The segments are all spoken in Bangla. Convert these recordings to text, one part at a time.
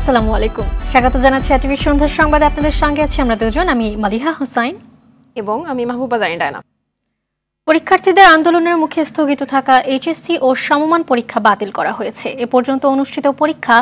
আসসালামু আলাইকুম, স্বাগত জানাচ্ছি টিভি সন্ধ্যার সংবাদে। আপনাদের সঙ্গে আছি আমরা দুজন, আমি মালিহা হোসাইন এবং আমি মাহবুবা জারিন ডায়না। পরীক্ষার্থীদের আন্দোলনের মুখে স্থগিত থাকা এইচএসসি ও সমমান পরীক্ষা বাতিল করা হয়েছে। এ পর্যন্ত অনুষ্ঠিত পরীক্ষা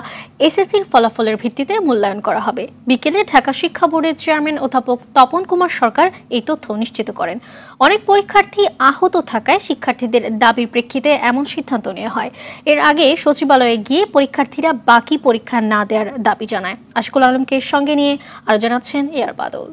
এসএসসির ফলাফলের ভিত্তিতে মূল্যায়ন করা হবে। বিকেলে ঢাকা শিক্ষা বোর্ডের চেয়ারম্যান অধ্যাপক তপন কুমার সরকার এই তথ্য নিশ্চিত করেন। অনেক পরীক্ষার্থী আহত থাকায় শিক্ষার্থীদের দাবির প্রেক্ষিতে এমন সিদ্ধান্ত নেওয়া হয়। এর আগে সচিবালয়ে গিয়ে পরীক্ষার্থীরা বাকি পরীক্ষা না দেওয়ার দাবি জানায়। আশকুল আলমকে সঙ্গে নিয়ে আরো জানাচ্ছেন এয়ার বাদল।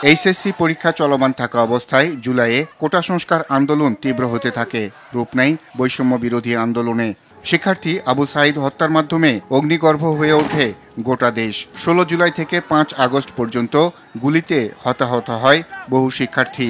এইচএসসি পরীক্ষা চলমান থাকা অবস্থায় জুলাইয়ে কোটা সংস্কার আন্দোলন তীব্র হতে থাকে। রূপ নেয় বৈষম্য বিরোধী আন্দোলনে। শিক্ষার্থী আবু সাইদ হত্যার মাধ্যমে অগ্নিগর্ভ হয়ে ওঠে গোটা দেশ। 16 জুলাই থেকে 5 আগস্ট পর্যন্ত গুলিতে হতাহত হয় বহু শিক্ষার্থী।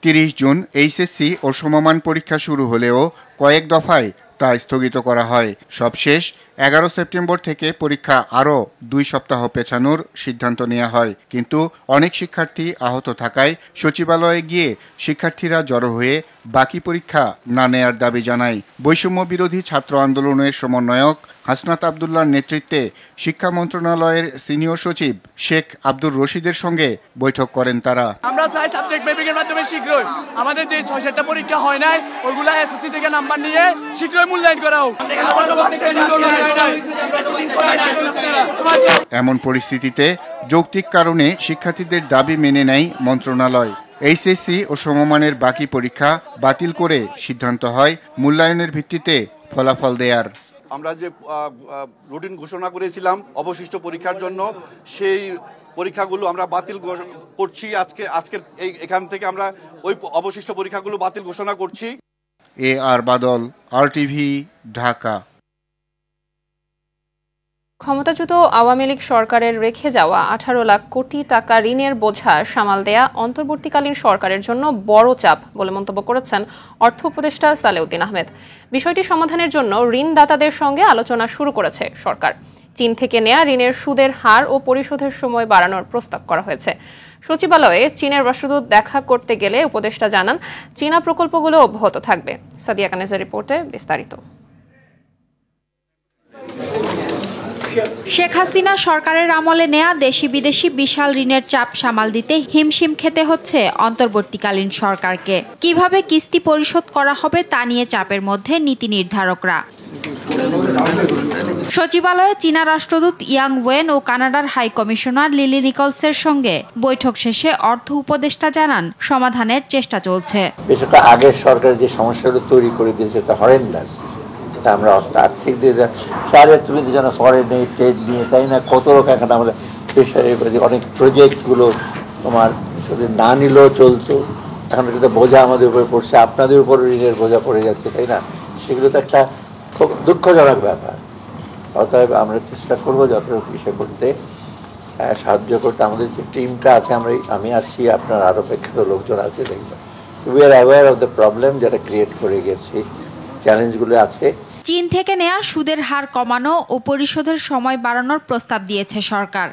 30 জুন এইচএসসি ও সমমান পরীক্ষা শুরু হলেও কয়েক দফায় তা স্থগিত করা হয়। সবশেষ 11 সেপ্টেম্বর থেকে পরীক্ষা আরও 2 সপ্তাহ পেছানোর সিদ্ধান্ত নেওয়া হয়। কিন্তু অনেক শিক্ষার্থী আহত থাকায় সচিবালয়ে গিয়ে শিক্ষার্থীরা জড়ো হয়ে বাকি পরীক্ষা না নেয়ার দাবি জানায়। বৈষম্য বিরোধী ছাত্র আন্দোলনের সমন্বয়ক হাসনাত আবদুল্লাহর নেতৃত্বে শিক্ষা মন্ত্রণালয়ের সিনিয়র সচিব শেখ আব্দুর রশিদের সঙ্গে বৈঠক করেন তারা। আমরা চাই সাবজেক্ট মেপিংয়ের মাধ্যমে শীঘ্রই আমাদের যে 6-7টা পরীক্ষা হয় নাই ওগুলো এসএসসি থেকে নাম্বার নিয়ে শীঘ্রই মূল্যায়ন করা হোক। এমন পরিস্থিতিতে যৌক্তিক কারণে শিক্ষার্থীদের দাবি মেনে নেয় মন্ত্রণালয়। এইচএসসি ও সমমানের বাকি পরীক্ষা বাতিল করে সিদ্ধান্ত হয় মূল্যায়নের ভিত্তিতে ফলাফল দেয়ার। আমরা যে রুটিন ঘোষণা করেছিলাম অবশিষ্ট পরীক্ষার জন্য, সেই পরীক্ষাগুলো আমরা বাতিল করছি। আজকের এখান থেকে আমরা ওই অবশিষ্ট পরীক্ষাগুলো বাতিল ঘোষণা করছি। এআর বাদল, আরটিভি, ঢাকা। ক্ষমতাচ্যুত আওয়ামী লীগ সরকারের রেখে যাওয়া 18 লাখ কোটি টাকা ঋণের বোঝা সামাল দেয়া অন্তর্বর্তীকালীন সরকারের জন্য বড় চাপ বলে মন্তব্য করেছেন অর্থ উপদেষ্টা সালেউদ্দিন আহমেদ। বিষয়টি সমাধানের জন্য ঋণদাতাদের সঙ্গে আলোচনা শুরু করেছে সরকার। চীন থেকে নেয়া ঋণের সুদের হার ও পরিশোধের সময় বাড়ানোর প্রস্তাব করা হয়েছে। সচিবালয়ে চীনের রাষ্ট্রদূত দেখা করতে গেলে উপদেষ্টা জানান চীনা প্রকল্পগুলো অব্যাহত থাকবে। সাদিয়া কানেজের রিপোর্টে বিস্তারিত। শেখ হাসিনা সরকারের আমলে নেয়া দেশি বিদেশি বিশাল ঋণের চাপ সামাল দিতে হিমশিম খেতে হচ্ছে অন্তর্বর্তীকালীন সরকারকে। কিভাবে কিস্তি পরিশোধ করা হবে তা নিয়ে চাপের মধ্যে নীতি নির্ধারকরা। সচিবালয়ে চীনা রাষ্ট্রদূত ইয়াং ওয়েন ও কানাডার হাই কমিশনার লিলি নিকলসের সঙ্গে বৈঠক শেষে অর্থ উপদেষ্টা জানান সমাধানের চেষ্টা চলছে। বিশেষ আগের সরকার যে সমস্যাগুলো তৈরি করে দিয়েছে তা হরেন্ডাস। আমরা আর্থিক দিয়ে সারে তুমি তো যেন ফরেন ট্রেড নিয়ে, তাই না, কত লোক এখন আমরা প্রেশারে করে দিই। অনেক প্রজেক্টগুলো তোমার না নিলেও চলতো, এখন কিন্তু বোঝা আমাদের উপরে পড়ছে, আপনাদের উপর ঋণের বোঝা পড়ে যাচ্ছে, তাই না। সেগুলো তো একটা খুব দুঃখজনক ব্যাপার। অতএব আমরা চেষ্টা করবো যতটুকু বিষয় করতে, সাহায্য করতে। আমাদের যে টিমটা আছে, আমি আছি, আপনার আরও বিখ্যাত লোকজন আছে, দেখবেন we are aware of the problem যেটা ক্রিয়েট করে গেছে, চ্যালেঞ্জগুলো আছে। চীন থেকে নেয়া সুদের হার কমানো ও পরিশোধের সময় বাড়ানোর প্রস্তাব দিয়েছে সরকার।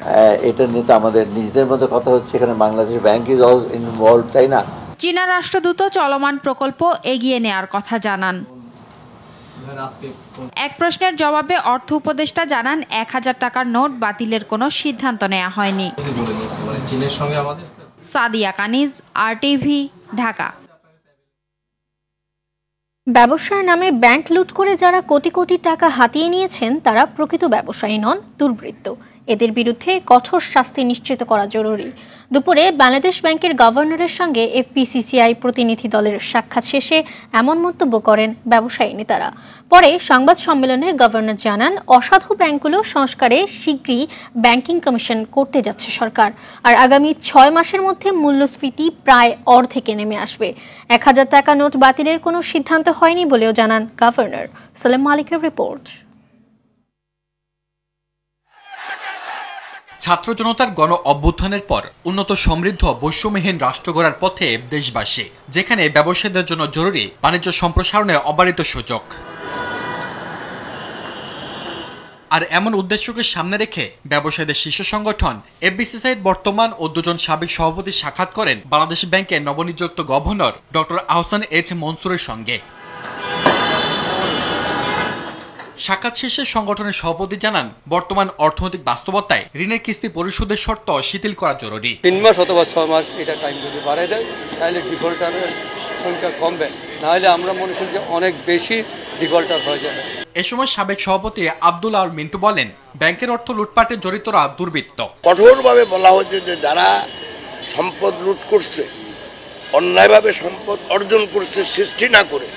এটা নিয়ে তো আমাদের নিজেদের মধ্যে কথা হচ্ছে, এখানে Bangladesh bank is all involve, তাই না। চীনা রাষ্ট্রদূত চলমান প্রকল্প এগিয়ে নেয়ার কথা জানান। এক প্রশ্নের জবাবে অর্থ উপদেষ্টা জানান 1000 টাকার নোট বাতিলের কোনো সিদ্ধান্ত নেওয়া হয়নি। সাদিয়া কানিজ, আরটিভি, ঢাকা। ব্যবসার নামে ব্যাংক লুট করে যারা কোটি কোটি টাকা হাতিয়ে নিয়েছেন তারা প্রকৃত ব্যবসায়ী নন, দুর্বৃত্ত। এদের বিরুদ্ধে কঠোর শাস্তি নিশ্চিত করা জরুরি। দুপুরে বাংলাদেশ ব্যাংকের গভর্নরের সঙ্গে এফবিসিসিআই প্রতিনিধি দলের সাক্ষাৎ শেষে এমন মন্তব্য করেন ব্যবসায়ী নেতারা। পরে সংবাদ সম্মেলনে গভর্নর জানান অসাধু ব্যাংকগুলো সংস্কারে শীঘ্রই ব্যাংকিং কমিশন করতে যাচ্ছে সরকার। আর আগামী 6 মাসের মধ্যে মূল্যস্ফীতি প্রায় অর্ধেকে নেমে আসবে। 1000 টাকা নোট বাতিলের কোনো সিদ্ধান্ত হয়নি বলেও জানান গভর্নর। সালেম মালিকের রিপোর্ট। ছাত্র জনতার গণ অভ্যুত্থানের পর উন্নত সমৃদ্ধ বৈষম্যহীন রাষ্ট্র গড়ার পথে দেশবাসী, যেখানে ব্যবসায়ীদের জন্য জরুরি বাণিজ্য সম্প্রসারণে অবারিত সুযোগ। আর এমন উদ্দেশ্যকে সামনে রেখে ব্যবসায়ীদের শীর্ষ সংগঠন এফবিসিসিআইর বর্তমান ও 2জন সাবেক সভাপতি সাক্ষাৎ করেন বাংলাদেশ ব্যাংকের নবনিযুক্ত গভর্নর ডক্টর আহসান এইচ মনসুরের সঙ্গে। সাক্ষাৎ শেষে সংগঠনের সভাপতি জানান, বর্তমান অর্থনৈতিক বাস্তবতায় ঋণের কিস্তি পরিশোধের শর্ত শিথিল করা জরুরি। 3 মাস অথবা 6 মাস এটা টাইম যদি বাড়ায় দেয় তাহলে ডিফল্টারের সংখ্যা কমবে, নাহলে আমরা মনে করি যে অনেক বেশি ডিফল্টার হয়ে যাবে। এ সময় সাবেক সভাপতি আব্দুল আর মিন্টু বলেন, ব্যাংকের অর্থ লুটপাটে জড়িতরা দুর্বৃত্ত। কঠোরভাবে বলা হচ্ছে যে যারা সম্পদ লুট করছে, অন্যায়ভাবে সম্পদ অর্জন করছে সৃষ্টি না করে,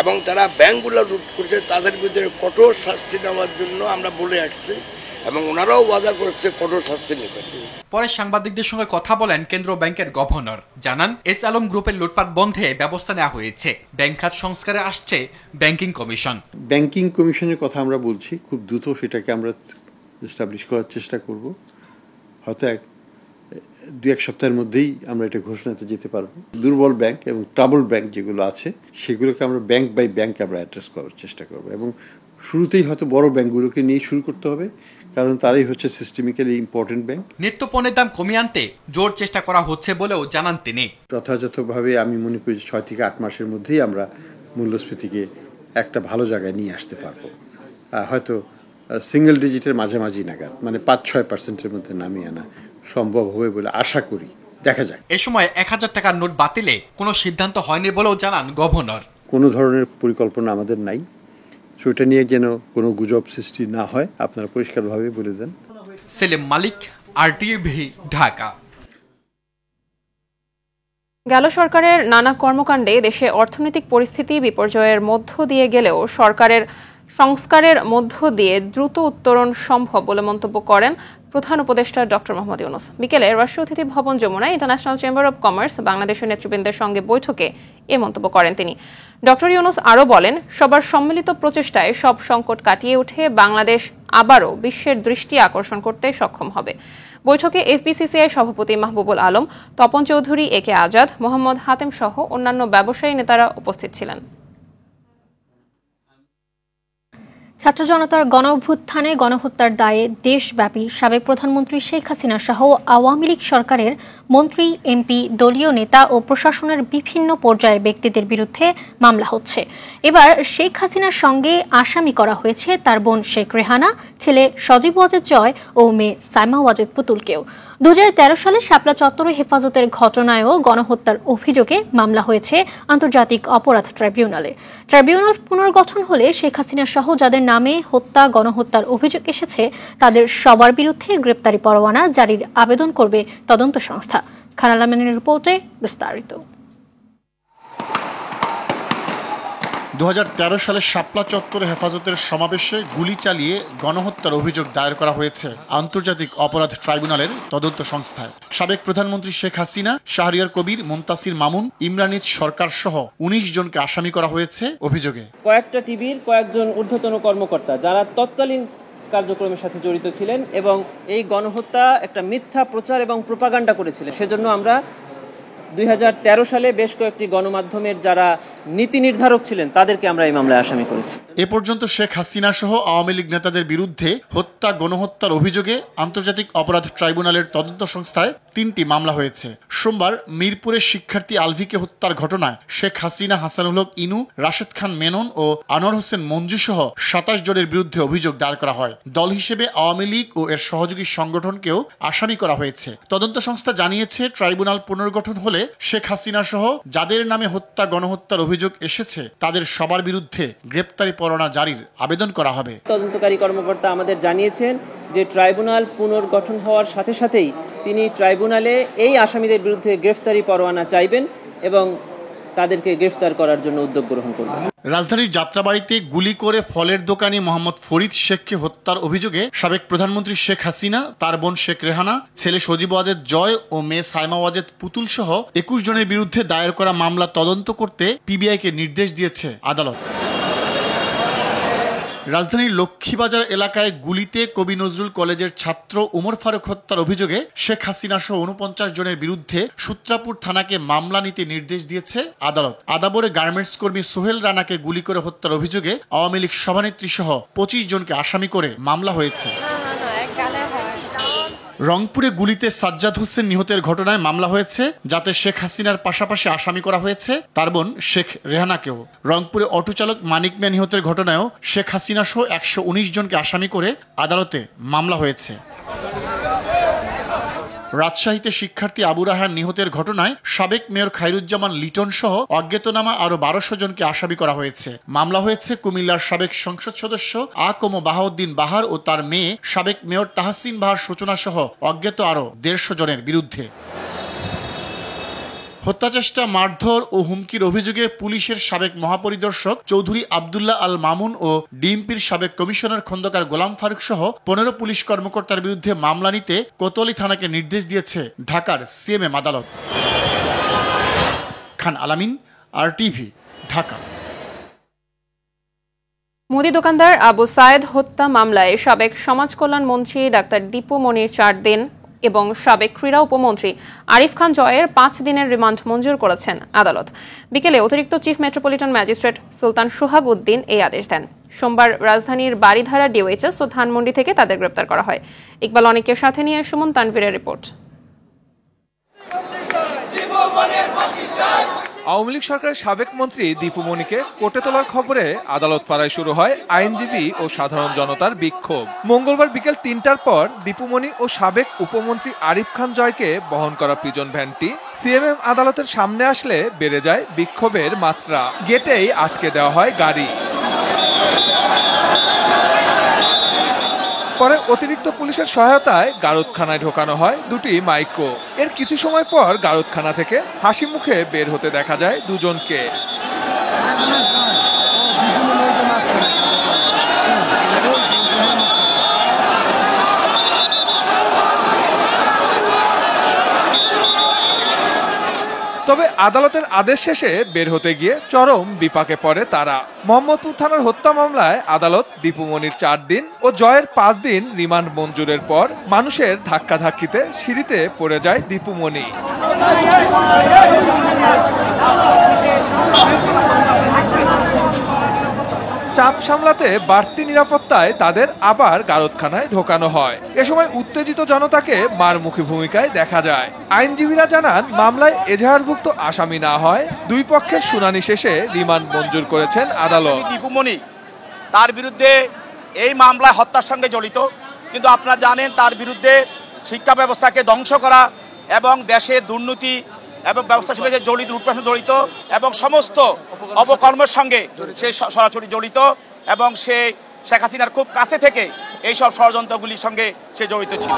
এবং তারা ব্যাংকগুলো লুট করছে, তাদের বিরুদ্ধে কঠোর শাস্তি নেওয়ার জন্য আমরা বলে আসছি এবং ওনারাও ওয়াদা করছে কঠোর শাস্তি নেবেন। পরে সাংবাদিকদের সঙ্গে কথা বলেন কেন্দ্র ব্যাংকের গভর্নর, জানান এস আলম গ্রুপের লুটপাট বন্ধে ব্যবস্থা নেওয়া হয়েছে। ব্যাংক খাত সংস্কারে আসছে ব্যাংকিং কমিশন। ব্যাংকিং কমিশনের কথা আমরা বলছি, খুব দ্রুত সেটাকে আমরা এস্টাবলিশ করার চেষ্টা করব। হয়তো 2-1 সপ্তাহের মধ্যেই আমরা এটা ঘোষণাতে যেতে পারবো। দুর্বল ব্যাংক এবং ট্রাবল ব্যাংক যেগুলো আছে সেগুলোকে আমরা ব্যাংক বাই ব্যাংক আমরা অ্যাড্রেস করার চেষ্টা করব, এবং শুরুতেই হয়তো বড় ব্যাংকগুলোকে নিয়ে শুরু করতে হবে, কারণ তারাই হচ্ছে সিস্টেমিক্যালি ইম্পর্টেন্ট ব্যাংক। নিত্য পণ্যের দাম কমিয়ে আনতে জোর চেষ্টা করা হচ্ছে বলেও জানান তিনি। যথাযথভাবে আমি মনে করি 6 থেকে 8 মাসের মধ্যেই আমরা মূল্যস্ফীতিকে একটা ভালো জায়গায় নিয়ে আসতে পারবো। হয়তো সিঙ্গেল ডিজিটের মাঝামাঝি নাগাদ, মানে 5-6% মধ্যে নামিয়ে আনা সম্ভব হবে বলে আশা করি। দেখা যাক। এ সময় 1000 টাকার নোট বাতিলে কোনো সিদ্ধান্ত হয়নি বলেও জানান গভর্নর। কোনো ধরনের পরিকল্পনা আমাদের নাই, সেটা নিয়ে যেন কোনো গুজব সৃষ্টি না হয় আপনারা পরিষ্কারভাবে বলে দেন। সেলিম মালিক, RTV, ঢাকা। গেল সরকারের নানা কর্মকাণ্ডে দেশে অর্থনৈতিক পরিস্থিতি বিপর্যয়ের মধ্য দিয়ে গেলেও সরকারের সংস্কারের মধ্য দিয়ে দ্রুত উত্তরণ সম্ভব বলে মন্তব্য করেন প্রধান উপদেষ্টা ডক্টর মোহাম্মদ ইউনূস। বিকেলে রাষ্ট্রীয় অতিথি ভবন যমুনায় ইন্টারন্যাশনাল চেম্বার অব কমার্স বাংলাদেশের নেতৃবৃন্দের সঙ্গে বৈঠকে এ মন্তব্য করেন তিনি। ডক্টর ইউনূস আরও বলেন, সবার সম্মিলিত প্রচেষ্টায় সব সংকট কাটিয়ে উঠে বাংলাদেশ আবারও বিশ্বের দৃষ্টি আকর্ষণ করতে সক্ষম হবে। বৈঠকে এফবিসিসিআই সভাপতি মাহবুবুল আলম, তপন চৌধুরী, AK আজাদ, মোহাম্মদ হাতেম সহ অন্যান্য ব্যবসায়ী নেতারা উপস্থিত ছিলেন। ছাত্র জনতার গণ অভ্যুত্থানে গণহত্যার দায়ে দেশব্যাপী সাবেক প্রধানমন্ত্রী শেখ হাসিনা সহ আওয়ামী লীগ সরকারের মন্ত্রী, এমপি, দলীয় নেতা ও প্রশাসনের বিভিন্ন পর্যায়ের ব্যক্তিদের বিরুদ্ধে মামলা হচ্ছে। এবার শেখ হাসিনার সঙ্গে আসামি করা হয়েছে তার বোন শেখ রেহানা, ছেলে সজীব ওয়াজেদ জয় ও মেয়ে সাইমা ওয়াজেদ পুতুলকেও। 2013 সালে শাপলা চত্বরে হেফাজতের ঘটনায়ও গণহত্যার অভিযোগে মামলা হয়েছে আন্তর্জাতিক অপরাধ ট্রাইব্যুনালে। ট্রাইব্যুনাল পুনর্গঠন হলে শেখ হাসিনা সহ যাদের নামে হত্যা, গণহত্যার অভিযোগ এসেছে তাদের সবার বিরুদ্ধে গ্রেপ্তারি পরোয়ানা জারির আবেদন করবে তদন্ত সংস্থা। খানাল আমিনের রিপোর্টে বিস্তারিত। 2013 সালে শাপলা চত্বরে হেফাজতের সমাবেশে গুলি চালিয়ে গণহত্যার অভিযোগ দায়ের করা হয়েছে আন্তর্জাতিক অপরাধ ট্রাইব্যুনালের তদন্ত সংস্থায়। সাবেক প্রধানমন্ত্রী শেখ হাসিনা, শাহরিয়ার কবির, মুনতাসির মামুন, ইমরানিজ সরকার সহ 19 জনকে আসামি করা হয়েছে অভিযোগে। কয়েকটা টিভির কয়েকজন ঊর্ধ্বতন কর্মকর্তা যারা তৎকালীন কার্যক্রমের সাথে জড়িত ছিলেন এবং এই গণহত্যা একটা মিথ্যা প্রচার এবং প্রোপাগান্ডা করেছিলেন। সেজন্য আমরা 2013 সালে বেশ কয়েকটি গণমাধ্যমের যারা নীতি নির্ধারক ছিলেন তাদেরকে আমরা এই মামলায় আসামি করেছি। এ পর্যন্ত শেখ হাসিনা সহ আওয়ামী লীগ নেতাদের বিরুদ্ধে হত্যা, গণহত্যার অভিযোগে আন্তর্জাতিক অপরাধ ট্রাইব্যুনালের তদন্ত সংস্থায় 3টি মামলা হয়েছে। সোমবার মিরপুরের শিক্ষার্থী আলভিকে হত্যার ঘটনায় শেখ হাসিনা, হাসানুল হক ইনু, রাশেদ খান মেনন ও আনোয়ার হোসেন মঞ্জু সহ 27 জনের বিরুদ্ধে অভিযোগ দায়ের করা হয়। দল হিসেবে আওয়ামী লীগ ও এর সহযোগী সংগঠনকেও আসামি করা হয়েছে। তদন্ত সংস্থা জানিয়েছে, ট্রাইব্যুনাল পুনর্গঠন হলে শেখ হাসিনা সহ যাদের নামে হত্যা, গণহত্যার অভিযোগ এসেছে তাদের সবার বিরুদ্ধে গ্রেপ্তারি পরোয়ানা জারির আবেদন করা হবে। তদন্তকারী কর্মকর্তা আমাদের জানিয়েছেন যে ট্রাইব্যুনাল পুনর্গঠন হওয়ার সাথে সাথেই তিনি ট্রাইব্যুনালে এই আসামিদের বিরুদ্ধে গ্রেফতারি পরোয়ানা চাইবেন এবং তাদেরকে গ্রেফতার করার জন্য উদ্যোগ গ্রহণ করবেন। রাজধানীর যাত্রাবাড়িতে গুলি করে ফলের দোকানি মোহাম্মদ ফরিদ শেখকে হত্যার অভিযোগে সাবেক প্রধানমন্ত্রী শেখ হাসিনা, তার বোন শেখ রেহানা, ছেলে সজীব ওয়াজেদ জয় ও মেয়ে সাইমা ওয়াজেদ পুতুল সহ 21 জনের বিরুদ্ধে দায়ের করা মামলা তদন্ত করতে পিবিআইকে নির্দেশ দিয়েছে আদালত। রাজধানীর লক্ষ্মীবাজার এলাকায় গুলিতে কবি নজরুল কলেজের ছাত্র ওমর ফারুক হত্যার অভিযোগে শেখ হাসিনা সহ 49 জনের বিরুদ্ধে সূত্রাপুর থানাকে মামলা নিতে নির্দেশ দিয়েছে আদালত। আদাবরে গার্মেন্টস কর্মী সোহেল রানাকে গুলি করে হত্যার অভিযোগে আওয়ামী লীগ সভানেত্রী সহ 25 জনকে আসামি করে মামলা হয়েছে। রংপুরে গুলিতে সাজ্জাদ হোসেন নিহতের ঘটনায় মামলা হয়েছে, যাতে শেখ হাসিনার পাশাপাশি আসামি করা হয়েছে তার বোন শেখ রেহানাকেও। রংপুরে অটোচালক মানিক মিয়া নিহতের ঘটনায়ও শেখ হাসিনা সহ 119 জনকে আসামি করে আদালতে মামলা হয়েছে। রাজশাহীতে শিক্ষার্থী আবু রায়হান নিহতের ঘটনায় সাবেক মেয়র খায়রুজ্জামান লিটন সহ অজ্ঞাতনামা আরো 1200 জনকে আসামি করা হয়েছে। মামলা হয়েছে কুমিল্লার সাবেক সংসদ সদস্য আকম বাহাউদ্দিন বাহার ও তার মেয়ে সাবেক মেয়র তাহসিন বাহার সূচনা সহ অজ্ঞাত আরো 150 জনের বিরুদ্ধে। হত্যাচেষ্টা, মারধর ও হুমকির অভিযোগে পুলিশের সাবেক মহাপরিদর্শক চৌধুরী আব্দুল্লাহ আল মামুন ও ডিএমপির সাবেক কমিশনার খন্দকার গোলাম ফারুক সহ 15 পুলিশ কর্মকর্তার বিরুদ্ধে মামলা নিতে কোতোয়ালি থানাকে নির্দেশ দিয়েছে ঢাকার সিএমএম আদালত। খান আলামিন, RTV, ঢাকা। মুদি দোকানদার আবু সায়েদ হত্যা মামলায় সাবেক সমাজ কল্যাণ মন্ত্রী ডাক্তার দীপু মনির 4 দিন এবং সাবেক ক্রীড়া উপমন্ত্রী আরিফ খান জয়ের 5 দিনের রিমান্ড মঞ্জুর করেছেন আদালত। বিকেলে অতিরিক্ত চিফ মেট্রোপলিটন ম্যাজিস্ট্রেট সুলতান সোহাগ উদ্দিন এই আদেশ দেন। সোমবার রাজধানীর বারিধারা ডিওএইচএস ও ধানমন্ডি থেকে তাদের গ্রেপ্তার করা হয়। ইকবাল অনিকের সাথে নিয়ে সুমন তানভীরের রিপোর্ট। আওয়ামী লীগ সরকারের সাবেক মন্ত্রী দীপু মনিকে কোর্টে তোলার খবরে আদালত পাড়ায় শুরু হয় আইনজীবী ও সাধারণ জনতার বিক্ষোভ। মঙ্গলবার বিকেল 3টার পর দীপু মনি ও সাবেক উপমন্ত্রী আরিফ খান জয়কে বহন করা পিজন ভ্যানটি সিএমএম আদালতের সামনে আসলে বেড়ে যায় বিক্ষোভের মাত্রা। গেটেই আটকে দেওয়া হয় গাড়ি। পরে অতিরিক্ত পুলিশের সহায়তায় গারদখানায় ঢোকানো হয় 2টি মাইক্রো। এর কিছু সময় পর গারদখানা থেকে হাসি মুখে বের হতে দেখা যায় দুজনকে। তবে আদালতের আদেশ শেষে বের হতে গিয়ে চরম বিপাকে পড়ে তারা। মোহাম্মদপুর থানার হত্যা মামলায় আদালত দীপু মনির 4 দিন ও জয়ের 5 দিন রিমান্ড মঞ্জুরের পর মানুষের ধাক্কাধাক্কিতে সিঁড়িতে পড়ে যায় দীপু মনি। চাপ সামলাতে বাড়তি নিরাপত্তায় তাদের আবার গারদখানায় ঢোকানো হয়। এ সময় উত্তেজিত জনতাকে মারমুখী ভূমিকায় দেখা যায়। আইনজীবীরা জানান, মামলায় এজাহারভুক্ত আসামি না হয় 2 পক্ষের শুনানি শেষে রিমান্ড মঞ্জুর করেছেন আদালত। দীপু মনি তার বিরুদ্ধে এই মামলায় হত্যার সঙ্গে জড়িত, কিন্তু আপনারা জানেন তার বিরুদ্ধে শিক্ষা ব্যবস্থাকে ধ্বংস করা এবং দেশে দুর্নীতি এবং ব্যবস্থা সঙ্গে জড়িত, লুটপাটের জড়িত এবং সমস্ত অপকর্মের সঙ্গে সে সরাসরি জড়িত এবং সে শেখ হাসিনার খুব কাছে থেকে এই সব ষড়যন্ত্রগুলির সঙ্গে সে জড়িত ছিল।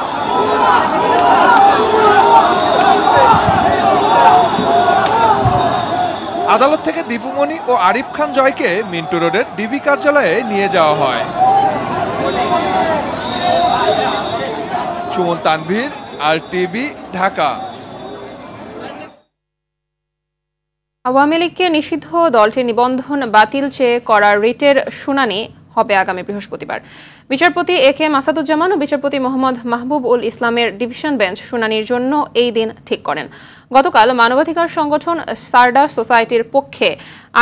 আদালত থেকে দীপু মনি ও আরিফ খান জয়কে মিন্টু রোডের ডিবি কার্যালয়ে নিয়ে যাওয়া হয়। সুমন তানভীর, RTV, ঢাকা। আওয়ামী লীগকে নিষিদ্ধ দলটির নিবন্ধন বাতিল চেয়ে করা রিটের শুনানি হবে আগামী বৃহস্পতিবার। বিচারপতি AK মাসাদুজ্জামান ও বিচারপতি মোহাম্মদ মাহবুব উল ইসলামের ডিভিশন বেঞ্চ শুনানির জন্য এই দিন ঠিক করেন। গতকাল মানবাধিকার সংগঠন সারডা সোসাইটির পক্ষে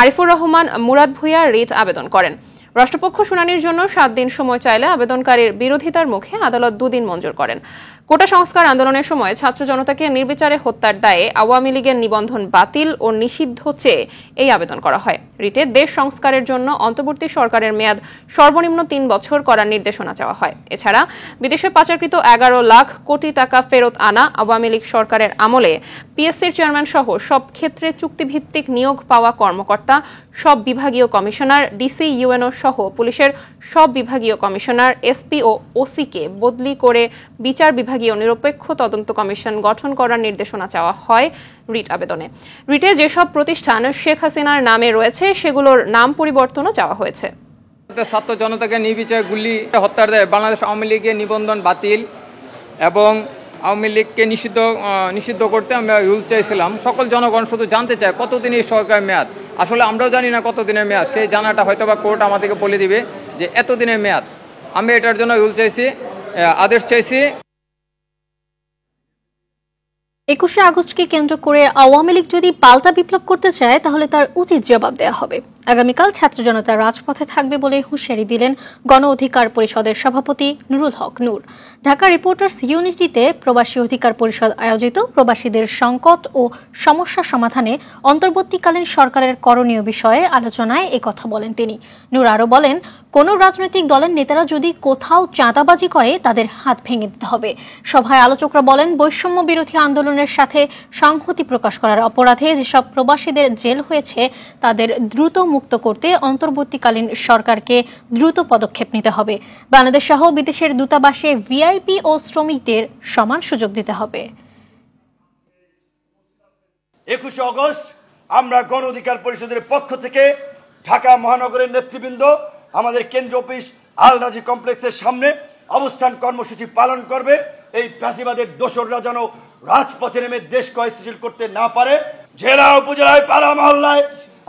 আরিফুর রহমান মুরাদ ভূঁইয়া রিট আবেদন করেন। রাষ্ট্রপক্ষ শুনানির জন্য 7 দিন সময় চাইলে আবেদনকারীর বিরোধিতার মুখে আদালত 2 দিন মঞ্জুর করেন। কোটা সংস্কার আন্দোলনের সময় ছাত্র জনতাকে নির্বিচারে হত্যার দায়ে আওয়ামী লীগের নিবন্ধন বাতিল ও নিষিদ্ধ চেয়ে এই আবেদন করা হয়। রিটে দেশ সংস্কারের জন্য অন্তর্বর্তী সরকারের মেয়াদ সর্বনিম্ন 3 বছর করার নির্দেশনা চাওয়া হয়। এছাড়া বিদেশে পাচারকৃত 11 লাখ কোটি টাকা ফেরত আনা আওয়ামী লীগ সরকারের আমলে পিএসসির চেয়ারম্যান সহ সব ক্ষেত্রে চুক্তিভিত্তিক নিয়োগ পাওয়া কর্মকর্তা, সব বিভাগীয় কমিশনার, ডিসি, ইউএনও সহ পুলিশের সব বিভাগীয় কমিশনার, এসপি ও ওসিকে বদলি করে বিচার বিভাগীয় নিরপেক্ষ তদন্ত কমিশন গঠন করার নির্দেশনা চাওয়া হয় রিট আবেদনে। রিটে যেসব প্রতিষ্ঠান শেখ হাসিনার নামে রয়েছে সেগুলোর নাম পরিবর্তনও চাওয়া হয়েছে। ছাত্র জনতাকে নির্বিচারে গুলি হত্যার দায়ে বাংলাদেশ আওয়ামী লীগের নিবন্ধন বাতিল এবং আওয়ামী লীগকে নিষিদ্ধ করতে আমরা রুল চাইছিলাম। সকল জনগণ শুধু জানতে চায় কতদিন এই সরকার মেয়াদ। আসলে আমরাও জানি না কতদিনের মেয়াদ, সেই জানাটা হয়তো বা কোর্ট আমাদেরকে বলে দিবে যে এতদিনের মেয়াদ। আমি এটার জন্য রুল চাইছি, আদেশ চাইছি। 21শে আগস্টকে কেন্দ্র করে আওয়ামী লীগ যদি পাল্টা বিপ্লব করতে চায় তাহলে তার উচিত জবাব দেওয়া হবে। আগামীকাল ছাত্র জনতা রাজপথে থাকবে বলে হুঁশিয়ারি দিলেন গণ অধিকার পরিষদের সভাপতি নুরুল হক নূর। ঢাকা রিপোর্টার্স ইউনিটিতে প্রবাসী অধিকার পরিষদ আয়োজিত প্রবাসীদের সংকট ও সমস্যা সমাধানে অন্তর্বর্তীকালীন সরকারের করণীয় বিষয়ে আলোচনায় একথা বলেন তিনি। নূর আরও বলেন, কোনো রাজনৈতিক দলের নেতারা যদি কোথাও চাঁদাবাজি করে তাদের হাত ভেঙে দিতে হবে। সভায় আলোচকরা বলেন, বৈষম্য বিরোধী আন্দোলনের সাথে সংহতি প্রকাশ করার অপরাধে যেসব প্রবাসীদের জেল হয়েছে তাদের দ্রুত মুক্ত করতে অন্তর্বর্তীকালীন সরকারকে দ্রুত পদক্ষেপ নিতে হবে। বাংলাদেশ সহ বিদেশের দূতাবাসে ভিআইপি ও শ্রমিকদের সমান সুযোগ দিতে হবে। 21 আগস্ট আমরা গণ অধিকার পরিষদের পক্ষ থেকে ঢাকা মহানগরের নেতৃবৃন্দ আমাদের কেন্দ্র অফিস আল রাজি কমপ্লেক্সের সামনে অবস্থান কর্মসূচি পালন করবে। এই ফ্যাসিবাদের দোসররা যেন রাজপথে নেমে দেশকে অস্থিতিশীল করতে না পারে। জেলা উপজেলায় পাড়া মহল্লায়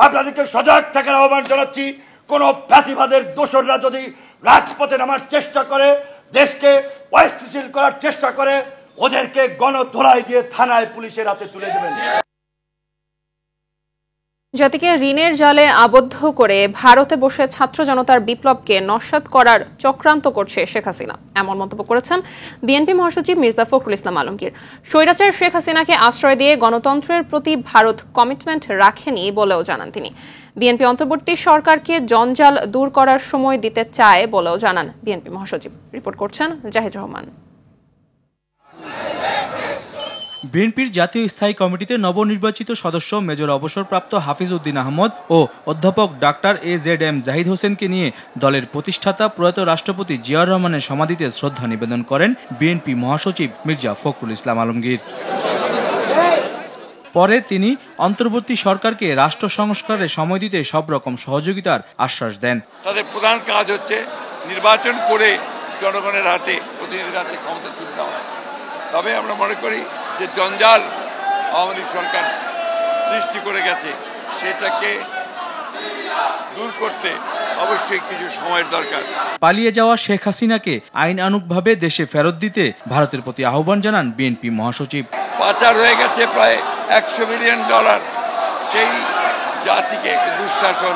আপনাদেরকে সজাগ থাকার আহ্বান জানাচ্ছি। কোন ফ্যাসিবাদের দোসররা যদি রাজপথে নামার চেষ্টা করে, দেশকে অস্থিতিশীল করার চেষ্টা করে, ওদেরকে গণধোলাই দিয়ে থানায় পুলিশের হাতে তুলে দেবেন। জাতিকে ঋণের জালে আবদ্ধ করে ভারতে বসে ছাত্র জনতার বিপ্লবকে নস্যাৎ করার চক্রান্ত করছে শেখ হাসিনা, এমন মন্তব্য করেছেন বিএনপি মহাসচিব মির্জা ফখরুল ইসলাম আলমগীর। স্বৈরাচার শেখ হাসিনাকে আশ্রয় দিয়ে গণতন্ত্রের প্রতি ভারত কমিটমেন্ট রাখেনি বলেও জানান তিনি। বিএনপি অন্তর্বর্তী সরকারকে জঞ্জাল দূর করার সময় দিতে চায় বলেও জানান বিএনপি মহাসচিব। রিপোর্ট করছেন জাহিদ রহমান। বিএনপির জাতীয় স্থায়ী কমিটিতে নবনির্বাচিত সদস্য মেজর অবসরপ্রাপ্ত হাফিজ উদ্দিন আহমদ ও অধ্যাপক ডাক্তার AZM জাহিদ হোসেনকে নিয়ে দলের প্রতিষ্ঠাতা প্রয়াত রাষ্ট্রপতি জিয়াউর রহমানের সমাধিতে শ্রদ্ধা নিবেদন করেন বিএনপি মহাসচিব মির্জা ফখরুল ইসলাম আলমগীর। পরে তিনি অন্তর্বর্তী সরকারকে রাষ্ট্র সংস্কারে সময় দিতে সব রকম সহযোগিতার আশ্বাস দেন। তাদের প্রধান কাজ হচ্ছে নির্বাচন করে জনগণের হাতে, প্রতিনিধিদের হাতে ক্ষমতা তুলে দেওয়া। তবে আমরা মনে করি যে জঞ্জাল আওয়ামী লীগ সরকার সৃষ্টি করে গেছে, সেটাকে দূর করতে অবশ্যই কিছু সময়ের দরকার। পালিয়ে যাওয়া শেখ হাসিনাকে আইনানুগভাবে দেশে ফেরত দিতে ভারতের প্রতি আহ্বান জানান বিএনপি মহাসচিব। পাচার হয়ে গেছে প্রায় $100 বিলিয়ন। সেই জাতিকে দুঃশাসন,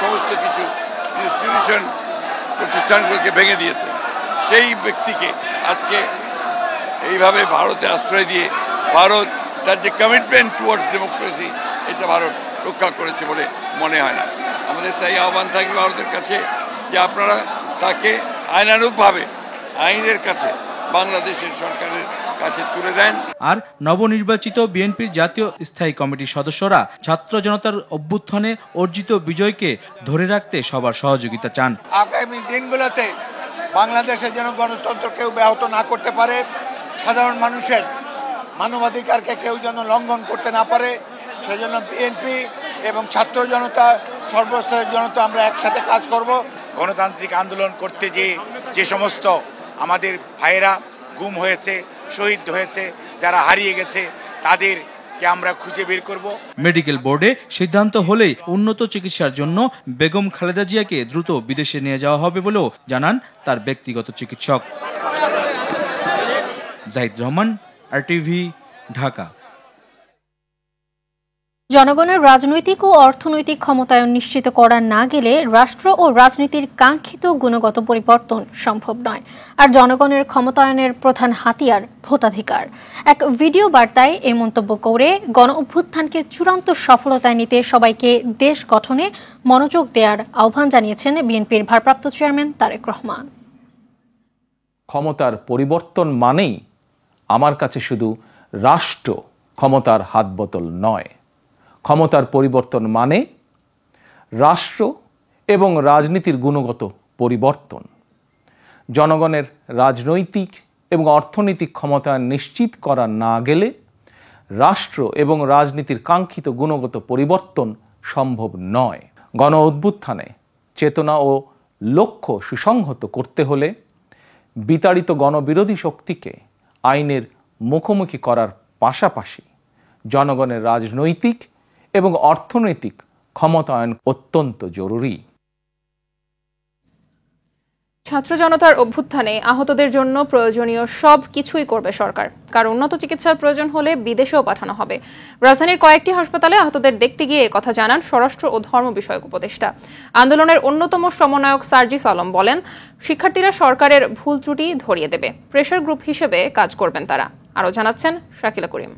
সমস্ত কিছু ইনস্টিটিউশন প্রতিষ্ঠানগুলোকে ভেঙে দিয়েছে। সেই ব্যক্তিকে আজকে এইভাবে ভারতে আশ্রয় দিয়ে ভারত তার যে কমিটমেন্ট টুয়ার্ডস ডেমোক্রেসি, এটা ভারত রক্ষা করেছে বলে মনে হয় না। আমাদের তাই আহ্বান থাকবে ভারতের কাছে যে আপনারা তাকে আইনানুগভাবে আইনের কাছে, বাংলাদেশের সরকারের কাছে তুলে দেন। আর নবনির্বাচিত বিএনপির জাতীয় স্থায়ী কমিটির সদস্যরা ছাত্র জনতার অভ্যুত্থানে অর্জিত বিজয়কে ধরে রাখতে সবার সহযোগিতা চান। আগামী দিনগুলোতে বাংলাদেশে যেন গণতন্ত্র কেউ ব্যাহত না করতে পারে, সাধারণ মানুষের মানবাধিকারকে কেউ যেন লঙ্ঘন করতে না পারে, সেজন্য বিএনপি এবং ছাত্র জনতা, সর্বস্তরের জনতা আমরা একসাথে কাজ করব। গণতান্ত্রিক আন্দোলন করতে যে সমস্ত আমাদের ভাইয়েরা গুম হয়েছে, শহীদ হয়েছে, যারা হারিয়ে গেছে, তাদেরকে আমরা খুঁজে বের করব। মেডিকেল বোর্ডে সিদ্ধান্ত হলেই উন্নত চিকিৎসার জন্য বেগম খালেদা জিয়াকে দ্রুত বিদেশে নিয়ে যাওয়া হবে বলেও জানান তার ব্যক্তিগত চিকিৎসক। জাহিদ রহমান, RTV, ঢাকা। জনগণের রাজনৈতিক ও অর্থনৈতিক ক্ষমতায়ন নিশ্চিত করা না গেলে রাষ্ট্র ও রাজনীতির কাঙ্ক্ষিত গুণগত পরিবর্তন সম্ভব নয়। আর জনগণের ক্ষমতায়নের প্রধান হাতিয়ার ভোটাধিকার। এক ভিডিও বার্তায় এই মন্তব্য করে গণ অভ্যুত্থানকে চূড়ান্ত সফলতায় নিতে সবাইকে দেশ গঠনে মনোযোগ দেওয়ার আহ্বান জানিয়েছেন বিএনপির ভারপ্রাপ্ত চেয়ারম্যান তারেক রহমান। ক্ষমতার পরিবর্তন মানেই আমার কাছে শুধু রাষ্ট্র ক্ষমতার হাত বোতল নয়। ক্ষমতার পরিবর্তন মানে রাষ্ট্র এবং রাজনীতির গুণগত পরিবর্তন। জনগণের রাজনৈতিক এবং অর্থনৈতিক ক্ষমতায়ন নিশ্চিত করা না গেলে রাষ্ট্র এবং রাজনীতির কাঙ্ক্ষিত গুণগত পরিবর্তন সম্ভব নয়। গণ অভ্যুত্থানে চেতনা ও লক্ষ্য সুসংহত করতে হলে বিতাড়িত গণবিরোধী শক্তিকে আইনের মুখোমুখি করার পাশাপাশি জনগণের রাজনৈতিক এবং অর্থনৈতিক ক্ষমতায়ন অত্যন্ত জরুরি। ছাত্র জনতার অভ্যুত্থানে আহতদের জন্য প্রয়োজনীয় সব কিছুই করবে সরকার। কারণ উন্নত চিকিৎসার প্রয়োজন হলে বিদেশেও পাঠানো হবে। রাজধানীর কয়েকটি হাসপাতালে আহতদের দেখতে গিয়ে কথা জানান স্বরাষ্ট্র ও ধর্ম বিষয়ক উপদেষ্টা। আন্দোলনের অন্যতম সমন্বয়ক সার্জিস আলম বলেন, শিক্ষার্থীরা সরকারের ভুল ত্রুটি ধরিয়ে দেবে, প্রেসার গ্রুপ হিসেবে কাজ করবেন তারা। আরও জানাচ্ছেন শাকিলা করিম।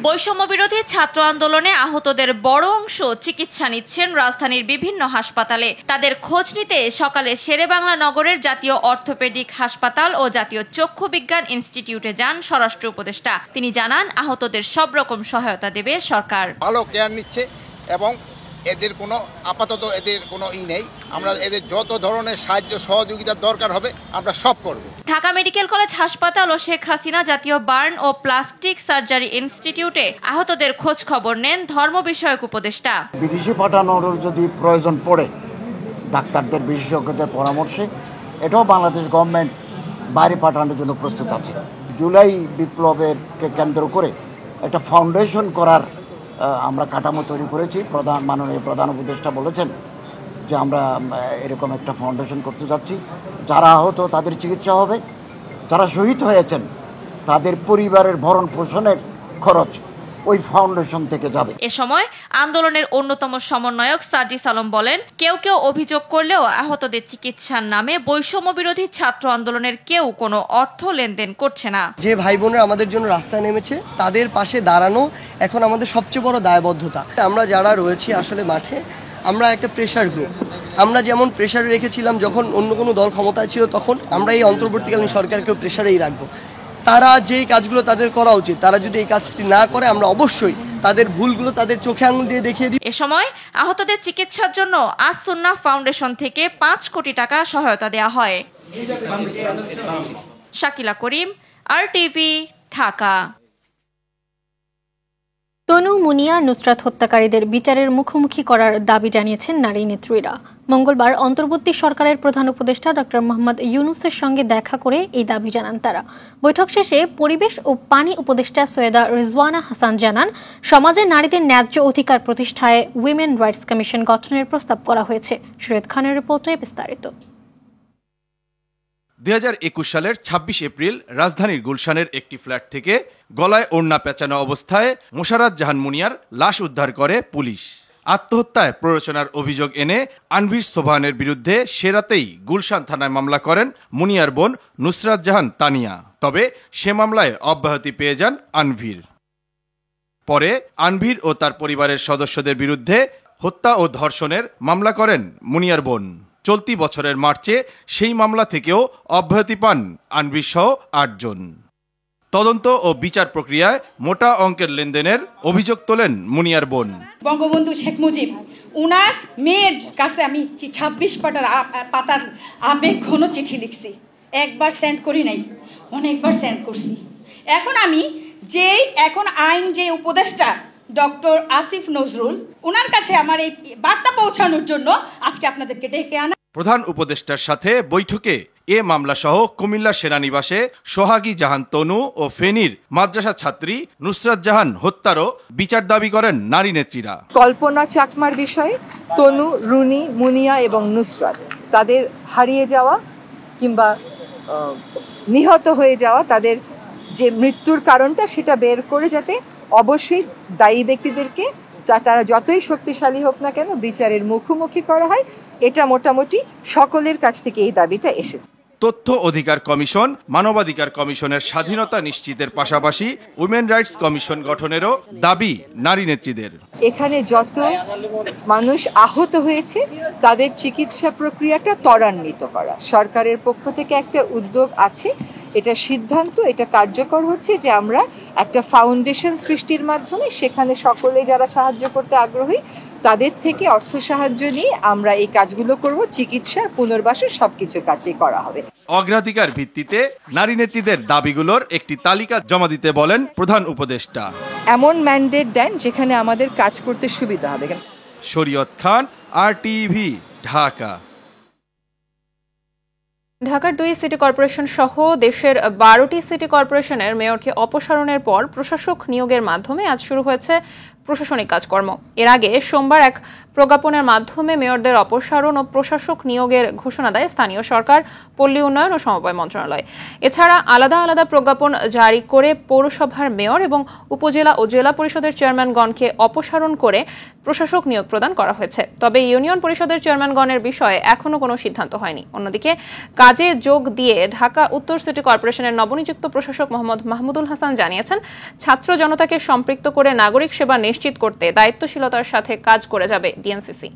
বৈষম্য বিরোধী ছাত্র আন্দোলনে আহতদের বড় অংশ চিকিৎসা নিচ্ছেন রাজধানীর বিভিন্ন হাসপাতালে। তাদের খোঁজ নিতে সকালে শেরেবাংলা নগরের জাতীয় অর্থোপেডিক হাসপাতাল ও জাতীয় চক্ষু বিজ্ঞান ইনস্টিটিউটে যান স্বরাষ্ট্র উপদেষ্টা। তিনি জানান, আহতদের সব রকম সহায়তা দেবে সরকার। ভালো কেয়ার নিচ্ছে এবং এদের কোনো আপাতত এদের কোনো নেই। আমরা এদের যত ধরনের সাহায্য সহযোগিতার দরকার হবে আমরা সব করব। ঢাকা মেডিকেল কলেজ হাসপাতাল ও শেখ হাসিনা জাতীয় বার্ন ও প্লাস্টিক সার্জারি ইনস্টিটিউটে আহতদের খোঁজ খবর নেন ধর্ম বিষয়ক উপদেষ্টা। বিদেশে পাঠানোর যদি প্রয়োজন পড়ে ডাক্তারদের বিশেষজ্ঞদের পরামর্শে, এটাও বাংলাদেশ গভর্নমেন্ট বাইরে পাঠানোর জন্য প্রস্তুত আছে। জুলাই বিপ্লবেরকে কেন্দ্র করে একটা ফাউন্ডেশন করার আমরা কাঠামো তৈরি করেছি। মাননীয় প্রধান উপদেষ্টা বলেছেন যে আমরা এরকম একটা ফাউন্ডেশন করতে যাচ্ছি। যারা আহত তাদের চিকিৎসা হবে, যারা শহীদ হয়েছেন তাদের পরিবারের ভরণ পোষণের খরচ ওই ফাউন্ডেশন থেকে যাবে। এ সময় আন্দোলনের অন্যতম সমন্বয়ক সার্জিস আলম বলেন, কেউ কেউ অভিযোগ করলেও আহতদের চিকিৎসার নামে বৈষম্য বিরোধী ছাত্র আন্দোলনের কেউ কোনো অর্থ লেনদেন করছে না। যে ভাই বোনেরা আমাদের জন্য রাস্তায় নেমেছে তাদের পাশে দাঁড়ানো এখন আমাদের সবচেয়ে বড় দায়বদ্ধতা। আমরা যারা রয়েছি আসলে মাঠে, আমরা একটা প্রেসার গ্রুপ। আমরা যেমন প্রেসারে রেখেছিলাম যখন অন্য কোনো দল ক্ষমতায় ছিল, তখন আমরা এই অন্তর্বর্তীকালীন সরকারকেও প্রেসারেই রাখবো। তারা যেই কাজগুলো তাদের করা উচিত, তারা যদি এই কাজটি না করে আমরা অবশ্যই তাদের ভুলগুলো তাদের চোখে আঙুল দিয়ে দেখিয়ে দিই। এ সময় আহতদের চিকিৎসার জন্য আজ সুন্নাহ ফাউন্ডেশন থেকে 5 কোটি টাকা সহায়তা দেওয়া হয়। শাকিলা করিম, RTV, ঢাকা। তনু, মুনিয়া, নুসরাত হত্যাকারীদের বিচারের মুখোমুখি করার দাবি জানিয়েছেন নারী নেত্রীরা। মঙ্গলবার অন্তর্বর্তী সরকারের প্রধান উপদেষ্টা ডক্টর মোহাম্মদ ইউনূসের সঙ্গে দেখা করে এই দাবি জানান তারা। বৈঠক শেষে পরিবেশ ও পানি উপদেষ্টা সৈয়দা রিজওয়ানা হাসান জানান, সমাজে নারীদের ন্যায্য অধিকার প্রতিষ্ঠায় উইমেন রাইটস কমিশন গঠনের প্রস্তাব করা হয়েছে। শরীয়ত খানের রিপোর্টে বিস্তারিত। 2021 সালের 26 এপ্রিল রাজধানীর গুলশানের একটি ফ্ল্যাট থেকে গলায় ওড়না পেঁচানো অবস্থায় মোশাররত জাহান মুনিয়ার লাশ উদ্ধার করে পুলিশ। আত্মহত্যায় প্ররোচনার অভিযোগ এনে আনভির সোবহানের বিরুদ্ধে সে রাতেই গুলশান থানায় মামলা করেন মুনিয়ার বোন নুসরাত জাহান তানিয়া। তবে সে মামলায় অব্যাহতি পেয়ে যান আনভির। পরে আনভির ও তার পরিবারের সদস্যদের বিরুদ্ধে হত্যা ও ধর্ষণের মামলা করেন মুনিয়ার বোন। চলতি বছরের মার্চে সেই মামলা থেকেও অব্যাহতি পান আনভির সহ 8 জন। তদন্ত ও বিচার প্রক্রিয়ায় মোটা অঙ্কের লেনদেনের অভিযোগ তোলেন মুনিয়ার বোন। বঙ্গবন্ধু শেখ মুজিব উনার মেয়ের কাছে আমি 26 পাতার আবেগ ঘন চিঠি লিখছি, একবার সেন্ড করি নাই, অনেকবার সেন্ড করছি। এখন আইন যে উপদেষ্টা ডক্টর আসিফ নজরুল, ওনার কাছে আমার এই বার্তা পৌঁছানোর জন্য আজকে আপনাদেরকে ডেকে আনা। প্রধান উপদেষ্টার সাথে বৈঠকে এ মামলা সহ কুমিল্লা সেনানিবাসে সোহাগী জাহান তনু ও ফেনীর মাদ্রাসা ছাত্রী নুসরাত জাহান হত্যারও বিচার দাবি করেন নারী নেত্রীরা। কল্পনা চাকমার বিষয়ে তনু, রুনি, মুনিয়া এবং নুসরাত তাদের হারিয়ে যাওয়া কিংবা নিহত হয়ে যাওয়া, তাদের যে মৃত্যুর কারণটা সেটা বের করে যাতে অবশ্যই দায়ী ব্যক্তিদেরকে তারা যতই শক্তিশালী হোক না কেন বিচারের মুখোমুখি করা হয়, এটা মোটামুটি সকলের কাছ থেকে এই দাবিটা এসেছে। তথ্য অধিকার কমিশন, মানবাধিকার কমিশনের স্বাধীনতা নিশ্চিতের পাশাপাশি উইমেন রাইটস কমিশন গঠনেরও দাবি নারী নেত্রীদের। এখানে যত মানুষ আহত হয়েছে তাদের চিকিৎসা প্রক্রিয়াটা ত্বরান্বিত করা, সরকারের পক্ষ থেকে একটা উদ্যোগ আছে, এটা সিদ্ধান্ত, এটা কার্যকর হচ্ছে যে আমরা একটা ফাউন্ডেশন সৃষ্টির মাধ্যমে সেখানে সকলে যারা সাহায্য করতে আগ্রহী তাদের থেকে অর্থ সাহায্য নিয়ে আমরা এই কাজগুলো করব। চিকিৎসা, পুনর্বাসন সবকিছুর কাজই করা হবে। অগ্রাধিকার ভিত্তিতে নারী নেত্রীদের দাবিগুলোর একটি তালিকা জমা দিতে বলেন প্রধান উপদেষ্টা। এমন ম্যান্ডেট দেন যেখানে আমাদের কাজ করতে সুবিধা হবে। শরীয়ত খান, RTV, ঢাকা। ঢাকার 2 সিটি কর্পোরেশন সহ দেশের 12টি সিটি কর্পোরেশনের মেয়রকে অপসারণের পর প্রশাসক নিয়োগের মাধ্যমে আজ শুরু হয়েছে প্রশাসনিক কাজকর্ম। এর আগে সোমবার এক প্রজ্ঞাপনের মাধ্যমে মেয়রদের অপসারণ ও প্রশাসক নিয়োগের ঘোষণা দেয় স্থানীয় সরকার, পল্লী উন্নয়ন ও সমবায় মন্ত্রণালয়। এছাড়া আলাদা আলাদা প্রজ্ঞাপন জারি করে পৌরসভার মেয়র এবং উপজেলা ও জেলা পরিষদের চেয়ারম্যানগণকে অপসারণ করে প্রশাসক নিয়োগ প্রদান করা হয়েছে। তবে ইউনিয়ন পরিষদের চেয়ারম্যানগণের বিষয়ে এখনো কোনো সিদ্ধান্ত হয়নি। অন্যদিকে কাজে যোগ দিয়ে ঢাকা উত্তর সিটি কর্পোরেশনের নবনিযুক্ত প্রশাসক মোহাম্মদ মাহমুদুল হাসান জানিয়েছেন, ছাত্র জনতাকে সম্পৃক্ত করে নাগরিক সেবা নিশ্চিত করতে দায়িত্বশীলতার সাথে কাজ করে যাবে ডিএনসিসি।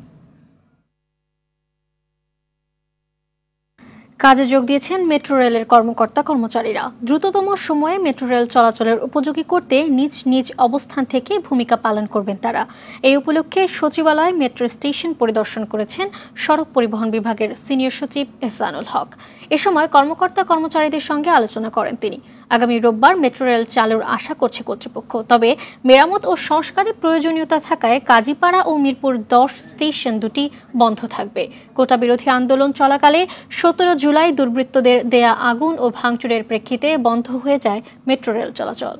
কাজে যোগ দিয়েছেন মেট্রো রেলের কর্মকর্তা কর্মচারীরা। দ্রুততম সময়ে মেট্রো রেল চলাচলের উপযোগী করতে নিজ নিজ অবস্থান থেকে ভূমিকা পালন করবেন তারা। এই উপলক্ষে সচিবালয় মেট্রো স্টেশন পরিদর্শন করেছেন সড়ক পরিবহন বিভাগের সিনিয়র সচিব এহসানুল হক। এ সময় কর্মকর্তা কর্মচারীদের সঙ্গে আলোচনা করেন তিনি। আগামী রোববার মেট্রো রেল চালুর আশা করছে কর্তৃপক্ষ। তবে মেরামত ও সংস্কারের প্রয়োজনীয়তা থাকায় কাজীপাড়া ও মিরপুর 10 স্টেশন দুটি বন্ধ থাকবে। কোটা বিরোধী আন্দোলন চলাকালে 17 জুলাই দুর্বৃত্তদের দেয়া আগুন ও ভাঙচুরের প্রেক্ষিতে বন্ধ হয়ে যায় মেট্রো রেল চলাচল।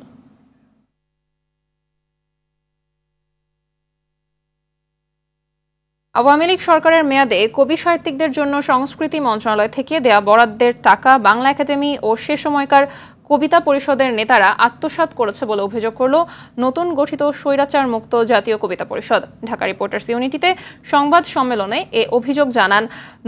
আওয়ামী লীগ সরকারের মেয়াদে কবি সাহিত্যিকদের জন্য সংস্কৃতি মন্ত্রণালয় থেকে দেয়া বরাদ্দের টাকা বাংলা একাডেমি ও সে সময়কার কবিতা পরিষদের নেতারা আত্মসাৎ করেছে বলে অভিযোগ করল নতুন গঠিত স্বৈরাচার মুক্ত জাতীয় কবিতা পরিষদ। ঢাকা রিপোর্টার্স ইউনিটিতে সংবাদ সম্মেলনে এ অভিযোগ জানান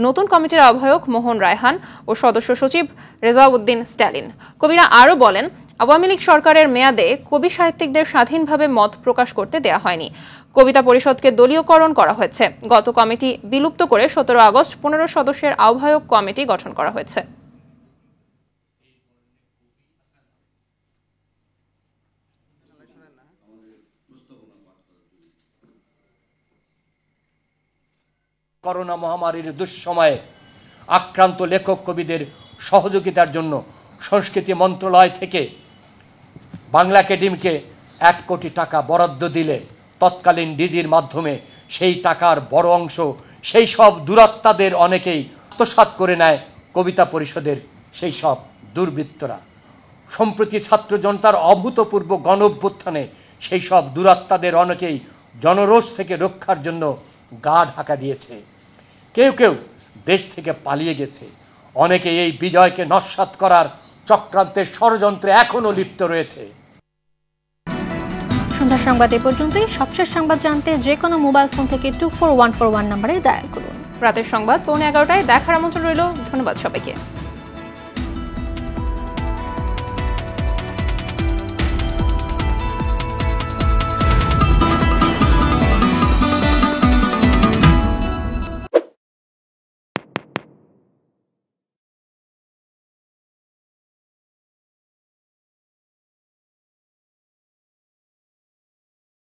নতুন কমিটির আহ্বায়ক মোহন রায়হান ও সদস্য সচিব রেজাউদ্দিন স্ট্যালিন। কবিরা আরও বলেন, আওয়ামী লীগ সরকারের মেয়াদে কবি সাহিত্যিকদের স্বাধীনভাবে মত প্রকাশ করতে দেয়া হয়নি। কবিতা পরিষদকে দলীয়করণ করা হয়েছে। গত কমিটি বিলুপ্ত করে 17 আগস্ট 15 সদস্যের আহ্বায়ক কমিটি গঠন করা হয়েছে। করোনা মহামারীর দুঃসময়ে আক্রান্ত লেখক কবিদের সহযোগিতার জন্য সংস্কৃতি মন্ত্রণালয় থেকে বাংলা একাডেমিকে 1 কোটি টাকা বরাদ্দ দিলে তৎকালীন ডিজির মাধ্যমে সেই টাকার বড় অংশ সেই সব দুরাত্মাদের অনেকেই আত্মসাৎ করে নেয় কবিতা পরিষদের সেই সব দুর্বৃত্তরা। সম্প্রতি ছাত্র জনতার অভূতপূর্ব গণঅভ্যুত্থানে সেই সব দুরাত্মাদের অনেকেই জনরোষ থেকে রক্ষার জন্য গা ঢাকা দিয়েছে। কেউ কেউ দেশ থেকে পালিয়ে গেছে। অনেকে এই বিজয়কে নস্যাৎ করার চক্রান্তের ষড়যন্ত্রে এখনো লিপ্ত রয়েছে। সন্ধ্যার সংবাদ এ পর্যন্তই। সবশেষ সংবাদ জানতে যে কোনো মোবাইল ফোন থেকে 24141 নম্বরে ডায়াল করুন। রাতের সংবাদ 11:15টায় দেখার আমন্ত্রণ রইল। ধন্যবাদ সবাইকে।